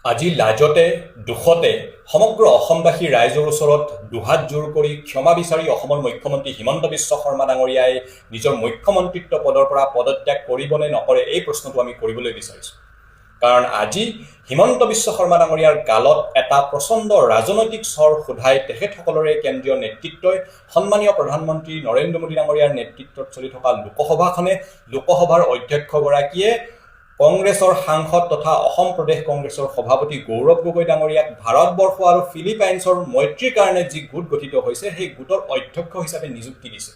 আজি লাজতে দুখতে সমগ্ৰ অসমবাসী ৰাইজৰ ওচৰত দুহাত জোৰ কৰি ক্ষমা বিচাৰি অসমৰ মুখ্যমন্ত্ৰী হিমন্ত বিশ্ব শৰ্মা ডাঙৰীয়াই নিজৰ মুখ্যমন্ত্ৰীত্ব পদৰ পৰা পদত্যাগ কৰিবনে নকৰে এই প্ৰশ্নটো আমি কৰিবলৈ বিচাৰিছোঁ। কাৰণ আজি হিমন্ত বিশ্ব শৰ্মা ডাঙৰীয়াৰ গালত এটা প্ৰচণ্ড ৰাজনৈতিক স্বৰ সোধাই তেখেতসকলৰে কেন্দ্ৰীয় নেতৃত্বই সন্মানীয় প্ৰধানমন্ত্ৰী নৰেন্দ্ৰ মোদী ডাঙৰীয়াৰ নেতৃত্বত চলি থকা লোকসভাখনে লোকসভাৰ অধ্যক্ষগৰাকীয়ে কংগ্ৰেছৰ সাংসদ তথা অসম প্ৰদেশ কংগ্ৰেছৰ সভাপতি গৌৰৱ গগৈ ডাঙৰীয়াক ভাৰতবৰ্ষ আৰু ফিলিপাইনছৰ মৈত্ৰীৰ কাৰণে যি গোট গঠিত হৈছে সেই গোটৰ অধ্যক্ষ হিচাপে নিযুক্তি দিছে।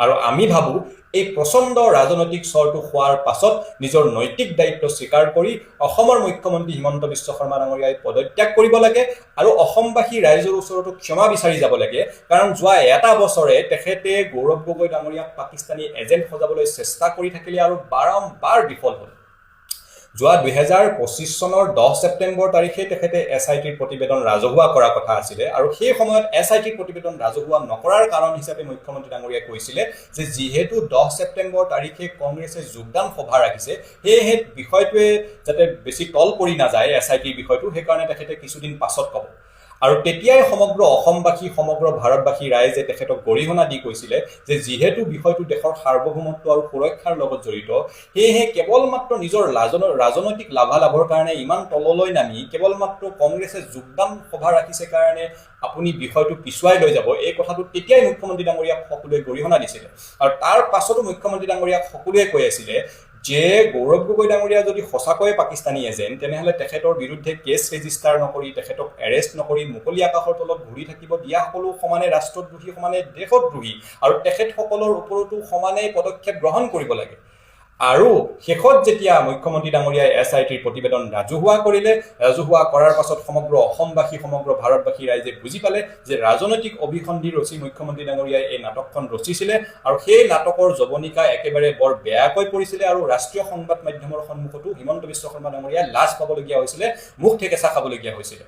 আৰু আমি ভাবোঁ এই প্ৰচণ্ড ৰাজনৈতিক স্বৰটো হোৱাৰ পাছত নিজৰ নৈতিক দায়িত্ব স্বীকাৰ কৰি অসমৰ মুখ্যমন্ত্ৰী হিমন্ত বিশ্ব শৰ্মা ডাঙৰীয়াই পদত্যাগ কৰিব লাগে আৰু অসমবাসী ৰাইজৰ ওচৰতো ক্ষমা বিচাৰি যাব লাগে। কাৰণ যোৱা এটা বছৰে তেখেতে গৌৰৱ গগৈ ডাঙৰীয়াক পাকিস্তানী এজেণ্ট সজাবলৈ চেষ্টা কৰি থাকিলে আৰু বাৰম্বাৰ বিফল হ'ল। যোৱা 2025 চনৰ 10 ছেপ্টেম্বৰ তাৰিখে তেখেতে SITৰ প্ৰতিবেদন ৰাজহুৱা কৰাৰ কথা আছিলে আৰু সেই সময়ত SITৰ প্ৰতিবেদন ৰাজহুৱা নকৰাৰ কাৰণ হিচাপে মুখ্যমন্ত্ৰী ডাঙৰীয়াই কৈছিলে যে যিহেতু 10 ছেপ্টেম্বৰ তাৰিখে কংগ্ৰেছে যোগদান সভা ৰাখিছে সেয়েহে বিষয়টোৱে যাতে বেছি তল পৰি নাযায় SITৰ বিষয়টো, সেইকাৰণে তেখেতে কিছুদিন পাছত ক'ব। আৰু তেতিয়াই সমগ্ৰ অসমবাসী সমগ্ৰ ভাৰতবাসী ৰাইজে তেখেতক গৰিহণা দি কৈছিলে যে যিহেতু বিষয়টো দেশৰ সাৰ্বভৌমত্ব আৰু সুৰক্ষাৰ লগত জড়িত, সেয়েহে কেৱল মাত্ৰ নিজৰ ৰাজনৈতিক লাভালাভৰ কাৰণে ইমান তললৈ নামি কেৱল মাত্ৰ কংগ্ৰেছে যোগদান সভা ৰাখিছে কাৰণে আপুনি বিষয়টো পিছুৱাই লৈ যাব, এই কথাটো তেতিয়াই মুখ্যমন্ত্ৰী ডাঙৰীয়াক সকলোৱে গৰিহণা দিছিলে। আৰু তাৰ পাছতো মুখ্যমন্ত্ৰী ডাঙৰীয়াক সকলোৱে কৈ আছিলে যে গৌৰৱ গগৈ ডাঙৰীয়া যদি সঁচাকৈয়ে পাকিস্তানী এজেণ্ট তেনেহ'লে তেখেতৰ বিৰুদ্ধে কেছ ৰেজিষ্টাৰ নকৰি তেখেতক এৰেষ্ট নকৰি মুকলি আকাশৰ তলত ঘূৰি থাকিব দিয়া সকলো সমানে ৰাষ্ট্ৰদ্ৰোহী সমানে দেশদ্ৰোহী আৰু তেখেতসকলৰ ওপৰতো সমানে পদক্ষেপ গ্ৰহণ কৰিব লাগে। আৰু শেষত যেতিয়া মুখ্যমন্ত্ৰী ডাঙৰীয়াই SITৰ প্ৰতিবেদন ৰাজহুৱা কৰিলে, ৰাজহুৱা কৰাৰ পাছত সমগ্ৰ অসমবাসী সমগ্ৰ ভাৰতবাসী ৰাইজে বুজি পালে যে ৰাজনৈতিক অভিসন্ধি ৰচি মুখ্যমন্ত্ৰী ডাঙৰীয়াই এই নাটকখন ৰচিছিলে আৰু সেই নাটকৰ জৱনিকা একেবাৰে বৰ বেয়াকৈ পৰিছিলে আৰু ৰাষ্ট্ৰীয় সংবাদ মাধ্যমৰ সন্মুখতো হিমন্ত বিশ্ব শৰ্মা ডাঙৰীয়াই লাজ পাবলগীয়া হৈছিলে, মুখ ঠেকেচা খাবলগীয়া হৈছিলে।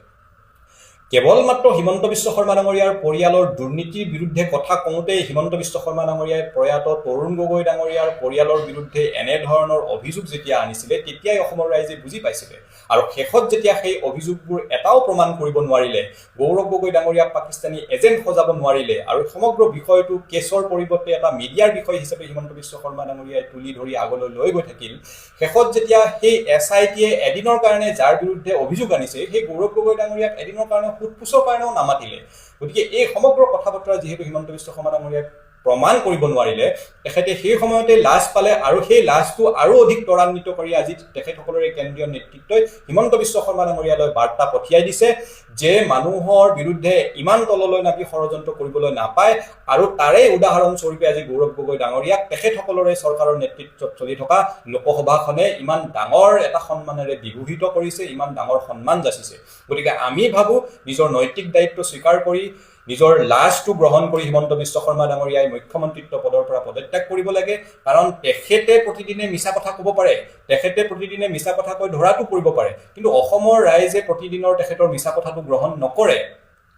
কেৱল মাত্ৰ হিমন্ত বিশ্ব শৰ্মা ডাঙৰীয়াৰ পৰিয়ালৰ দুৰ্নীতিৰ বিৰুদ্ধে কথা কওঁতেই হিমন্ত বিশ্ব শৰ্মা ডাঙৰীয়াই প্ৰয়াত তৰুণ গগৈ ডাঙৰীয়াৰ পৰিয়ালৰ বিৰুদ্ধে এনেধৰণৰ অভিযোগ যেতিয়া আনিছিলে তেতিয়াই অসমৰ ৰাইজে বুজি পাইছিলে। আৰু শেষত যেতিয়া সেই অভিযোগবোৰ এটাও প্ৰমাণ কৰিব নোৱাৰিলে, গৌৰৱ গগৈ ডাঙৰীয়াক পাকিস্তানী এজেণ্ট সজাব নোৱাৰিলে আৰু সমগ্ৰ বিষয়টো কেছৰ পৰিৱৰ্তে এটা মিডিয়াৰ বিষয় হিচাপে হিমন্ত বিশ্ব শৰ্মা ডাঙৰীয়াই তুলি ধৰি আগলৈ লৈ গৈ থাকিল, শেষত যেতিয়া সেই SITয়ে এদিনৰ কাৰণে যাৰ বিৰুদ্ধে অভিযোগ আনিছে সেই গৌৰৱ গগৈ ডাঙৰীয়াক এদিনৰ কাৰণে ফুটফুচৰ কাৰণেও নামাতিলে। গতিকে এই সমগ্ৰ কথা বতৰা যিহেতু হিমন্ত বিশ্ব শৰ্মা ডাঙৰীয়াই প্ৰমাণ কৰিব নোৱাৰিলে, তেখেতে সেই সময়তে লাজ পালে আৰু সেই লাজটো আৰু অধিক ত্বৰান্বিত কৰি আজি তেখেতসকলৰে কেন্দ্ৰীয় নেতৃত্বই হিমন্ত বিশ্ব শৰ্মা ডাঙৰীয়ালৈ বাৰ্তা পঠিয়াই দিছে যে মানুহৰ বিৰুদ্ধে ইমান তললৈ নামি ষড়যন্ত্ৰ কৰিবলৈ নাপায়। আৰু তাৰে উদাহৰণ স্বৰূপে আজি গৌৰৱ গগৈ ডাঙৰীয়াক তেখেতসকলৰে চৰকাৰৰ নেতৃত্বত চলি থকা লোকসভাখনে ইমান ডাঙৰ এটা সন্মানেৰে বিভূষিত কৰিছে, ইমান ডাঙৰ সন্মান যাচিছে। গতিকে আমি ভাবোঁ নিজৰ নৈতিক দায়িত্ব স্বীকাৰ কৰি নিজৰ লাজটো গ্ৰহণ কৰি হিমন্ত বিশ্ব শৰ্মা ডাঙৰীয়াই মুখ্যমন্ত্ৰীত্ব পদৰ পৰা পদত্যাগ কৰিব লাগে। কাৰণ তেখেতে প্ৰতিদিনে মিছা কথা ক'ব পাৰে, তেখেতে প্ৰতিদিনে মিছা কথা কৈ ধৰাটো পৰিব পাৰে, কিন্তু অসমৰ ৰাইজে প্ৰতিদিনৰ তেখেতৰ মিছা কথাটো গ্ৰহণ নকৰে।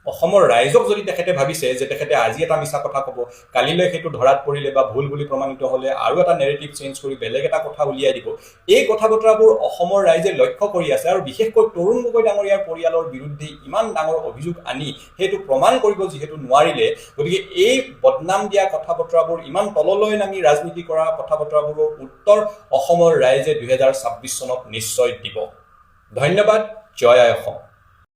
অসমৰ ৰাইজক যদি তেখেতে ভাবিছে যে তেখেতে আজি এটা মিছা কথা ক'ব, কালিলৈ সেইটো ধৰাত পৰিলে বা ভুল বুলি প্ৰমাণিত হ'লে আৰু এটা নেৰেটিভ চেঞ্জ কৰি বেলেগ এটা কথা উলিয়াই দিব, এই কথা বতৰাবোৰ অসমৰ ৰাইজে লক্ষ্য কৰি আছে। আৰু বিশেষকৈ তৰুণ গগৈ ডাঙৰীয়াৰ পৰিয়ালৰ বিৰুদ্ধে ইমান ডাঙৰ অভিযোগ আনি সেইটো প্ৰমাণ কৰিব যিহেতু নোৱাৰিলে, গতিকে এই বদনাম দিয়া কথা বতৰাবোৰ ইমান তললৈ নামি ৰাজনীতি কৰা কথা বতৰাবোৰৰ উত্তৰ অসমৰ ৰাইজে 2026 চনত নিশ্চয় দিব। ধন্যবাদ। জয় আই অসম।